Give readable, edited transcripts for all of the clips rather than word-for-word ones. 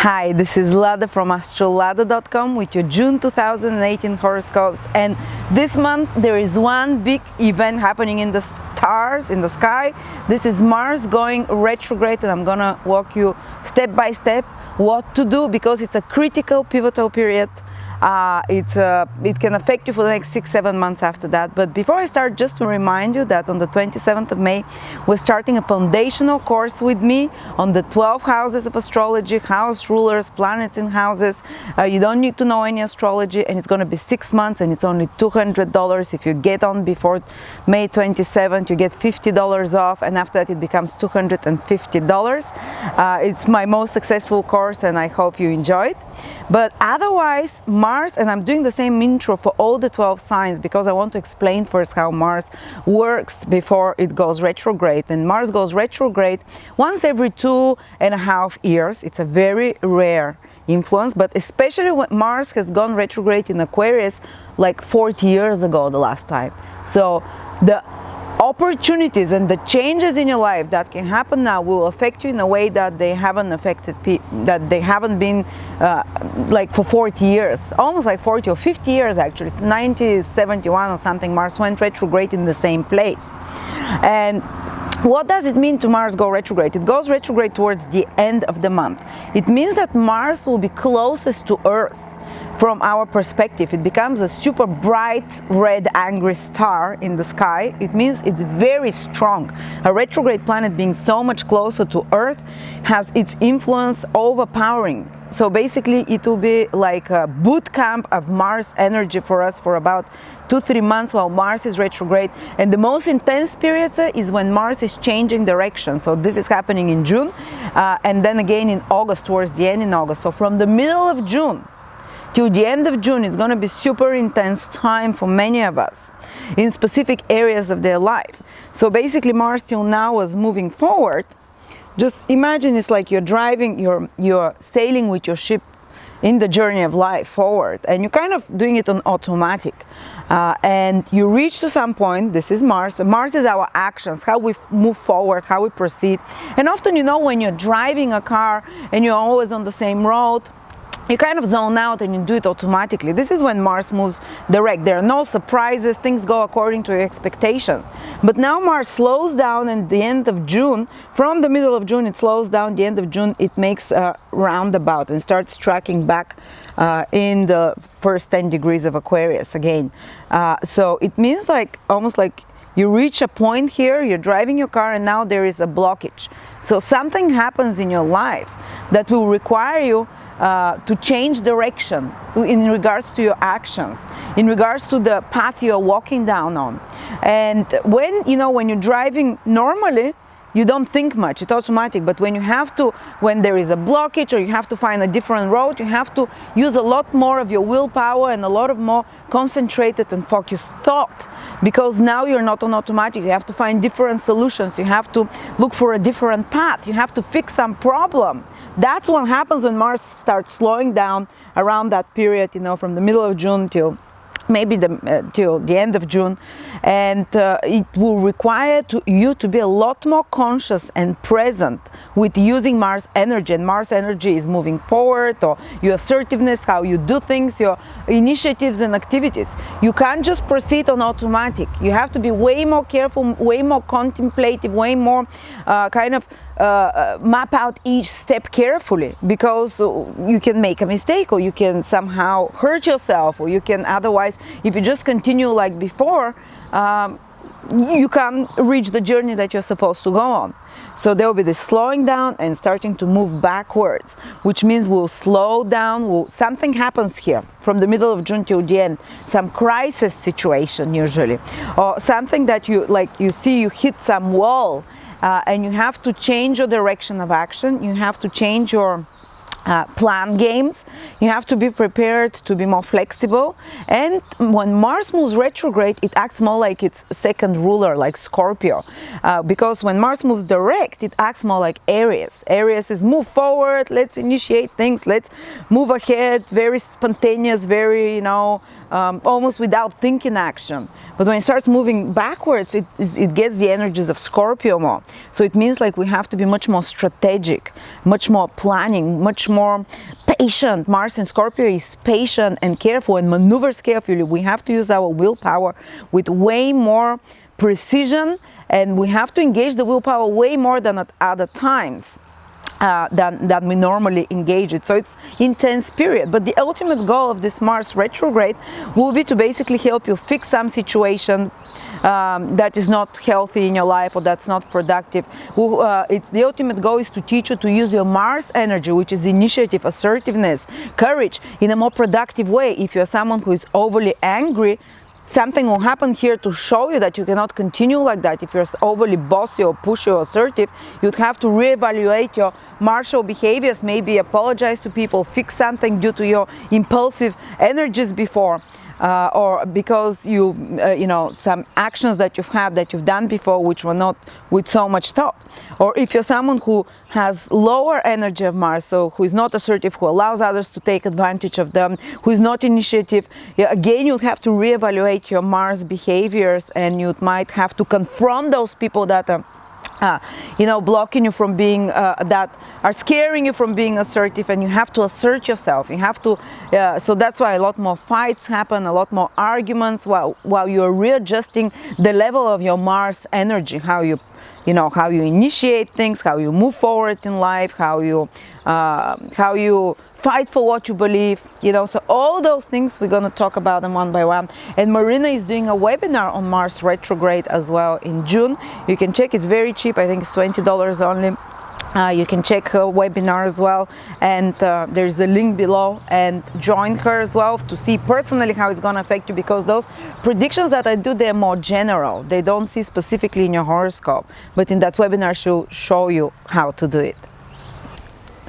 Hi, this is Lada from astrolada.com with your June 2018 horoscopes, and this month there is one big event happening in the stars, in the sky. This is Mars going retrograde, and I'm gonna walk you step by step what to do because it's a critical, pivotal period. It can affect you for the next 6-7 months after that. But before I start, just to remind you that on the 27th of May, we're starting a foundational course with me on the 12 houses of astrology, house rulers, planets in houses. You don't need to know any astrology, and it's going to be 6 months, and it's only $200. If you get on before May 27th, you get $50 off, and after that it becomes $250. It's my most successful course, and I hope you enjoy it. But otherwise, Mars, and I'm doing the same intro for all the 12 signs because I want to explain first how Mars works before it goes retrograde. And Mars goes retrograde once every 2.5 years. It's a very rare influence, but especially when Mars has gone retrograde in Aquarius like 40 years ago the last time. So the opportunities and the changes in your life that can happen now will affect you in a way that they haven't affected that they haven't been like for 40 years, almost like 40 or 50 years actually. 1971 or something, Mars went retrograde in the same place. And what does it mean to Mars go retrograde? It goes retrograde towards the end of the month. It means that Mars will be closest to Earth. From our perspective, it becomes a super bright red angry star in the sky. It means it's very strong. A retrograde planet being so much closer to Earth has its influence overpowering. So basically it will be like a boot camp of Mars energy for us for about 2-3 months while Mars is retrograde. And the most intense period is when Mars is changing direction. So this is happening in June and then again in August, towards the end in August. So from the middle of June till the end of June, it's going to be super intense time for many of us in specific areas of their life. So basically Mars till now was moving forward. Just imagine it's like you're driving, you're sailing with your ship in the journey of life forward, and you're kind of doing it on automatic. And you reach to some point. This is Mars. Mars is our actions, how we move forward, how we proceed. And often, you know, when you're driving a car and you're always on the same road, you kind of zone out and you do it automatically. This is when Mars moves direct. There are no surprises, things go according to your expectations. But now Mars slows down at the end of June. From the middle of June it slows down, the end of June it makes a roundabout and starts tracking back in the first 10 degrees of Aquarius again. So it means like almost like you reach a point here, you're driving your car and now there is a blockage. So something happens in your life that will require you to change direction in regards to your actions, in regards to the path you're walking down on. And when you're driving normally, you don't think much, it's automatic. But when when there is a blockage or you have to find a different road, you have to use a lot more of your willpower and a lot of more concentrated and focused thought, because now you're not on automatic. You have to find different solutions, you have to look for a different path, you have to fix some problem. That's what happens when Mars starts slowing down around that period, from the middle of June till maybe till the end of June. And it will require you to be a lot more conscious and present with using Mars energy. And Mars energy is moving forward, or your assertiveness, how you do things, your initiatives and activities. You can't just proceed on automatic. You have to be way more careful, way more contemplative, way more map out each step carefully, because you can make a mistake, or you can somehow hurt yourself, or you can otherwise, if you just continue like before, you can't reach the journey that you're supposed to go on. So there will be this slowing down and starting to move backwards, which means we'll slow down. Something happens here from the middle of June till the end, some crisis situation usually, or something that you hit some wall. And you have to change your direction of action. You have to change your plan games. You have to be prepared to be more flexible. And when Mars moves retrograde, it acts more like its second ruler, like Scorpio. Because when Mars moves direct, it acts more like Aries. Aries is move forward, let's initiate things, let's move ahead, very spontaneous, very, almost without thinking action. But when it starts moving backwards, it gets the energies of Scorpio more. So it means like we have to be much more strategic, much more planning, much more patient. Mars in Scorpio is patient and careful and maneuvers carefully. We have to use our willpower with way more precision, and we have to engage the willpower way more than at other times. Than we normally engage it. So it's intense period. But the ultimate goal of this Mars retrograde will be to basically help you fix some situation that is not healthy in your life or that's not productive. It's the ultimate goal is to teach you to use your Mars energy, which is initiative, assertiveness, courage, in a more productive way. If you're someone who is overly angry, something will happen here to show you that you cannot continue like that. If you're overly bossy or pushy or assertive, you'd have to reevaluate your martial behaviors, maybe apologize to people, fix something due to your impulsive energies before. Or because some actions that you've done before which were not with so much thought. Or if you're someone who has lower energy of Mars, so who is not assertive, who allows others to take advantage of them, who is not initiative, again you'd have to reevaluate your Mars behaviors, and you might have to confront those people that are blocking you from being, that are scaring you from being assertive, and you have to assert yourself. You have to, so that's why a lot more fights happen, a lot more arguments while you're readjusting the level of your Mars energy, how you initiate things, how you move forward in life, how you fight for what you believe, so all those things we're going to talk about them one by one. And Marina is doing a webinar on Mars retrograde as well in June. You can check, it's very cheap, I think it's $20 only. You can check her webinar as well, and there's a link below, and join her as well to see personally how it's going to affect you, because those predictions that I do, they're more general. They don't see specifically in your horoscope, but in that webinar she'll show you how to do it.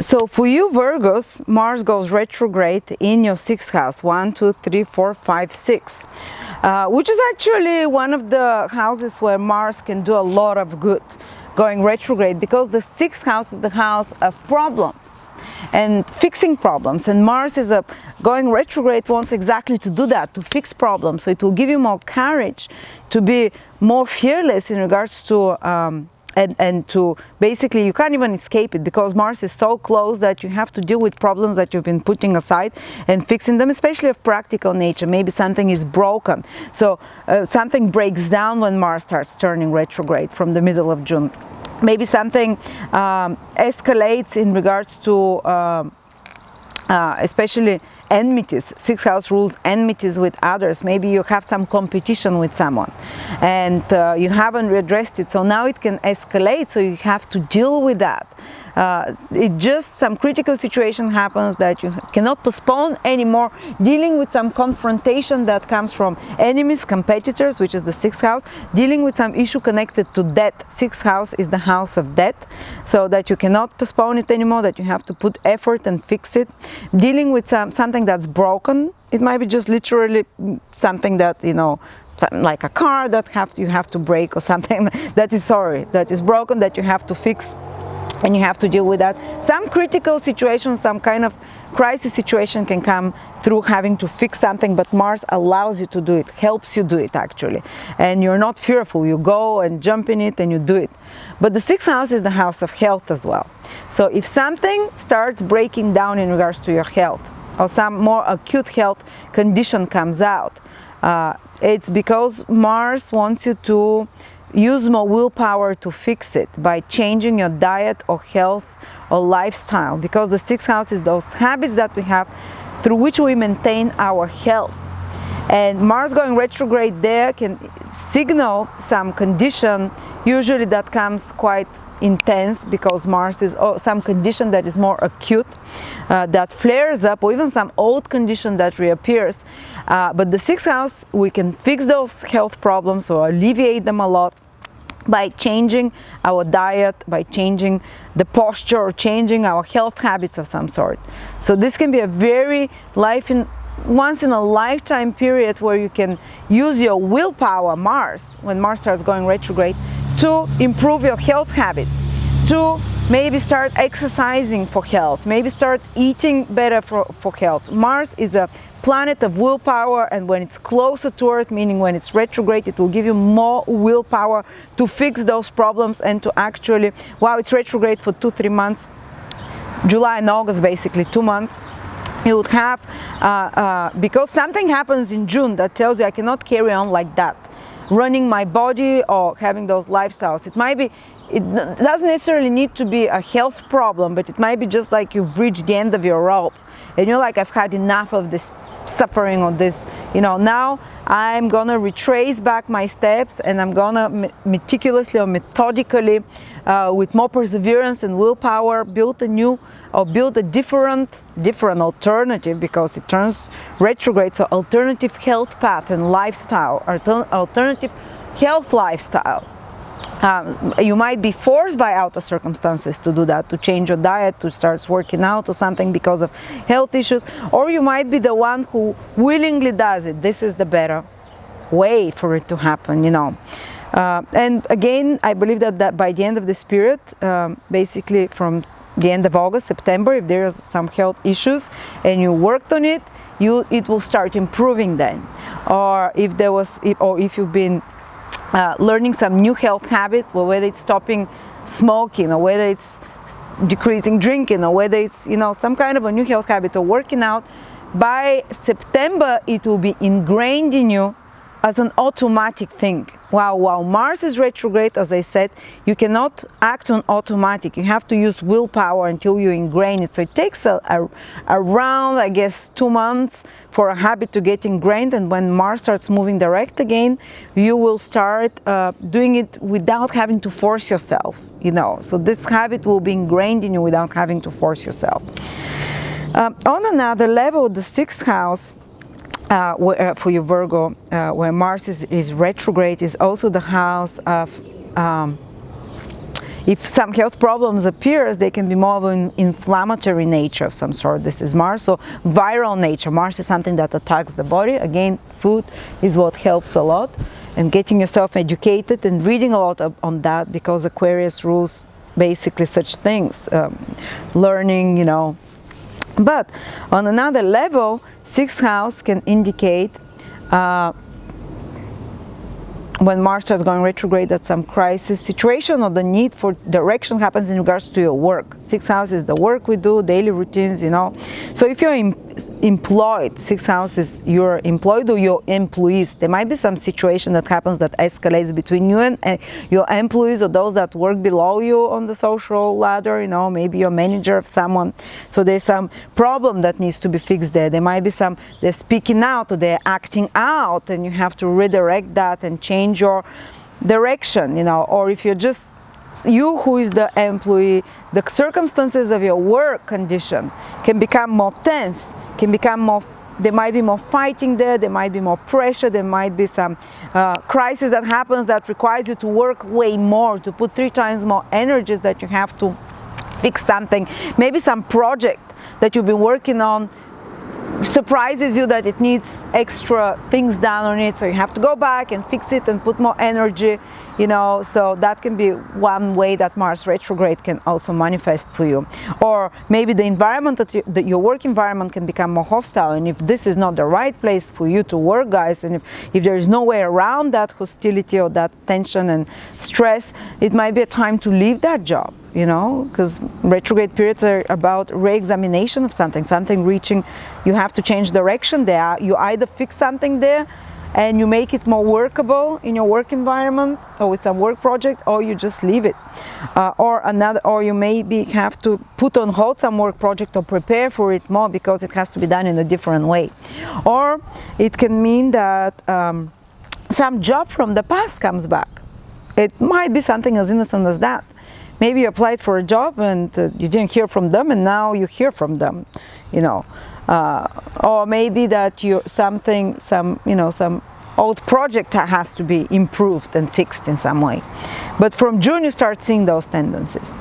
So for you Virgos, Mars goes retrograde in your 6th house, 1, 2, 3, 4, 5, 6, which is actually one of the houses where Mars can do a lot of good going retrograde, because the 6th house is the house of problems and fixing problems, and Mars is going retrograde wants exactly to do that, to fix problems. So it will give you more courage to be more fearless in regards to and to basically, you can't even escape it, because Mars is so close that you have to deal with problems that you've been putting aside and fixing them, especially of practical nature. Maybe something is broken, so something breaks down when Mars starts turning retrograde from the middle of June. Maybe something escalates in regards to especially enmities. 6th house rules enmities with others. Maybe you have some competition with someone and you haven't redressed it, so now it can escalate, so you have to deal with that. It just, some critical situation happens that you cannot postpone anymore, dealing with some confrontation that comes from enemies, competitors, which is the 6th house, dealing with some issue connected to debt. 6th house is the house of debt, so that you cannot postpone it anymore, that you have to put effort and fix it. Dealing with something that's broken. It might be just literally something that, like a car that you have to break, or something that is broken, that you have to fix, and you have to deal with that. Some critical situation, some kind of crisis situation can come through having to fix something, but Mars allows you to do it, helps you do it actually, and you're not fearful. You go and jump in it and you do it. But the 6th house is the house of health as well. So if something starts breaking down in regards to your health, or some more acute health condition comes out, it's because Mars wants you to use more willpower to fix it by changing your diet or health or lifestyle, because the 6th house is those habits that we have through which we maintain our health. And Mars going retrograde there can signal some condition, usually that comes quite intense, because Mars is some condition that is more acute, that flares up, or even some old condition that reappears. But the 6th house, we can fix those health problems or alleviate them a lot, by changing our diet, by changing the posture, or changing our health habits of some sort. So this can be a very once in a lifetime period where you can use your willpower, Mars, when Mars starts going retrograde, to improve your health habits, to maybe start exercising for health, maybe start eating better for health. Mars is a planet of willpower, and when it's closer to Earth, meaning when it's retrograde, it will give you more willpower to fix those problems and to actually, while it's retrograde for 2-3 months, July and August, basically 2 months, you would have, because something happens in June that tells you I cannot carry on like that, running my body or having those lifestyles. It doesn't necessarily need to be a health problem, but it might be just like you've reached the end of your rope and you're like, I've had enough of this suffering or this, now I'm gonna retrace back my steps, and I'm gonna meticulously or methodically, with more perseverance and willpower, build a different alternative, because it turns retrograde, so alternative health path and lifestyle, alternative health lifestyle. You might be forced by outer circumstances to do that, to change your diet, to start working out or something because of health issues, or you might be the one who willingly does it. This is the better way for it to happen, and again, I believe that by the end of this period, basically from the end of August, September, if there's some health issues and you worked on it, it will start improving then. Or if you've been learning some new health habit, or whether it's stopping smoking, or whether it's decreasing drinking, or whether it's some kind of a new health habit, or working out, by September it will be ingrained in you as an automatic thing. While Mars is retrograde, as I said, you cannot act on automatic. You have to use willpower until you ingrain it. So it takes around, I guess, 2 months for a habit to get ingrained. And when Mars starts moving direct again, you will start doing it without having to force yourself. So this habit will be ingrained in you without having to force yourself. On another level, the 6th house, for you Virgo, where Mars is retrograde, is also the house of, if some health problems appears, they can be more of an inflammatory nature of some sort. This is Mars, so viral nature. Mars is something that attacks the body. Again, food is what helps a lot, and getting yourself educated and reading a lot on that, because Aquarius rules basically such things, learning, But on another level, 6th house can indicate when Mars starts going retrograde, that some crisis situation or the need for direction happens in regards to your work. 6th house is the work we do, daily routines, So if you're employed, 6th house is you're employed or your employees. There might be some situation that happens that escalates between you and your employees, or those that work below you on the social ladder, maybe you're manager of someone. So there's some problem that needs to be fixed there. There might be they're speaking out or they're acting out, and you have to redirect that and change your direction, or if you're just you who is the employee, the circumstances of your work condition can become more tense, there might be more fighting there might be more pressure, there might be some crisis that happens that requires you to work way more, to put 3 times more energies, that you have to fix something, maybe some project that you've been working on surprises you that it needs extra things done on it, so you have to go back and fix it and put more energy, so that can be one way that Mars retrograde can also manifest for you. Or maybe the environment your work environment can become more hostile, and if this is not the right place for you to work, guys, and if there is no way around that hostility or that tension and stress, it might be a time to leave that job. Because retrograde periods are about re-examination of something reaching, you have to change direction there. You either fix something there and you make it more workable in your work environment or with some work project, or you just leave it. Or you maybe have to put on hold some work project or prepare for it more because it has to be done in a different way. Or it can mean that some job from the past comes back. It might be something as innocent as that. Maybe you applied for a job and you didn't hear from them, and now you hear from them, Or maybe that some old project has to be improved and fixed in some way. But from June you start seeing those tendencies.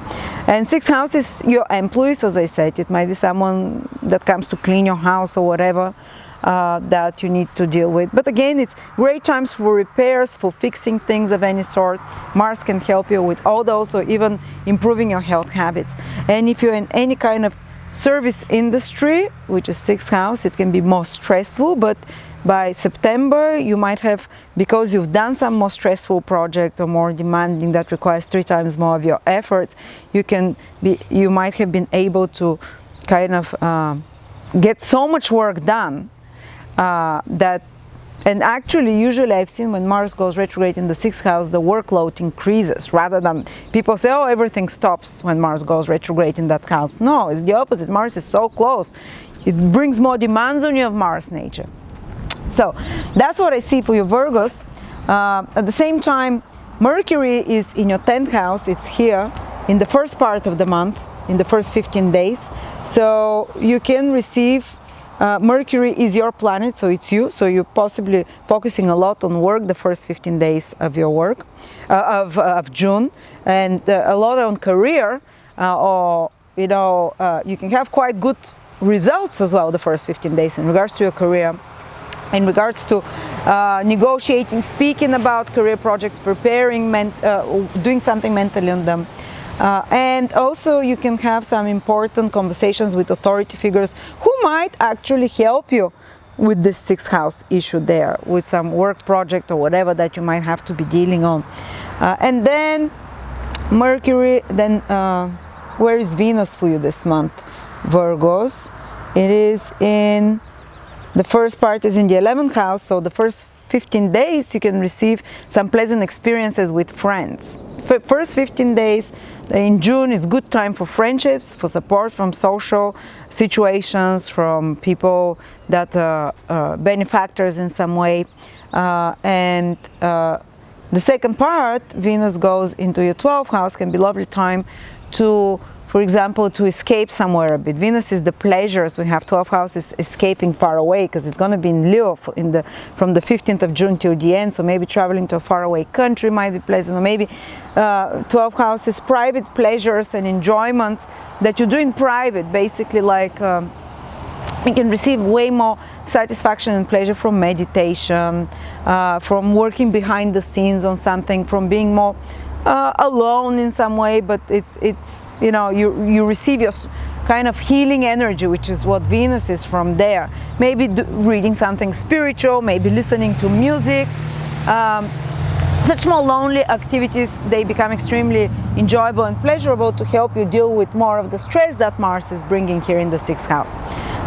And sixth house is your employees, as I said. It might be someone that comes to clean your house or whatever that you need to deal with. But again, it's great times for repairs, for fixing things of any sort. Mars can help you with all those, or even improving your health habits. And if you're in any kind of service industry, which is sixth house, it can be more stressful, but by September you might have, because you've done some more stressful project or more demanding that requires 3 times more of your efforts, you might have been able to kind of get so much work done and actually usually I've seen when Mars goes retrograde in the sixth house, the workload increases, rather than people say, oh, everything stops when Mars goes retrograde in that house. No, it's the opposite. Mars is so close. It brings more demands on you of Mars nature. So that's what I see for your Virgos. At the same time, Mercury is in your 10th house. It's here in the first part of the month, in the first 15 days. So you can receive, Mercury is your planet, so it's you. So you're possibly focusing a lot on work the first 15 days of your work, of June, and a lot on career, or you can have quite good results as well the first 15 days in regards to your career, in regards to negotiating, speaking about career projects, preparing, doing something mentally on them. And also you can have some important conversations with authority figures who might actually help you with this sixth house issue there, with some work project or whatever that you might have to be dealing on. And then Mercury, then where is Venus for you this month, Virgos? It is in, the first part is in the 11th house, so the first 15 days you can receive some pleasant experiences with friends. First 15 days in June is good time for friendships, for support from social situations, from people that are benefactors in some way. And the second part, Venus goes into your 12th house, can be a lovely time to, for example, to escape somewhere a bit. Venus is the pleasures. We have 12 houses escaping far away, because it's going to be in Leo from the 15th of June till the end. So maybe traveling to a faraway country might be pleasant, or maybe 12 houses, private pleasures and enjoyments that you do in private. Basically, like you can receive way more satisfaction and pleasure from meditation, from working behind the scenes on something, from being more alone in some way, but it's you receive your kind of healing energy, which is what Venus is from there. Maybe reading something spiritual, maybe listening to music. Such more lonely activities, they become extremely enjoyable and pleasurable to help you deal with more of the stress that Mars is bringing here in the sixth house.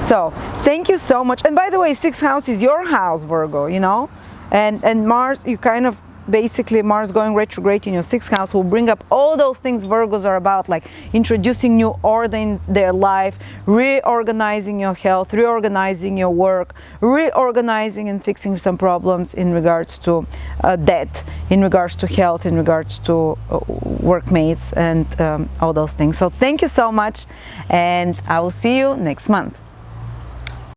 So thank you so much. And by the way, sixth house is your house, Virgo, and Mars, you kind of, basically Mars going retrograde in your sixth house will bring up all those things Virgos are about, like introducing new order in their life, reorganizing your health, reorganizing your work, reorganizing and fixing some problems in regards to debt, in regards to health, in regards to workmates, and all those things. So thank you so much, and I will see you next month.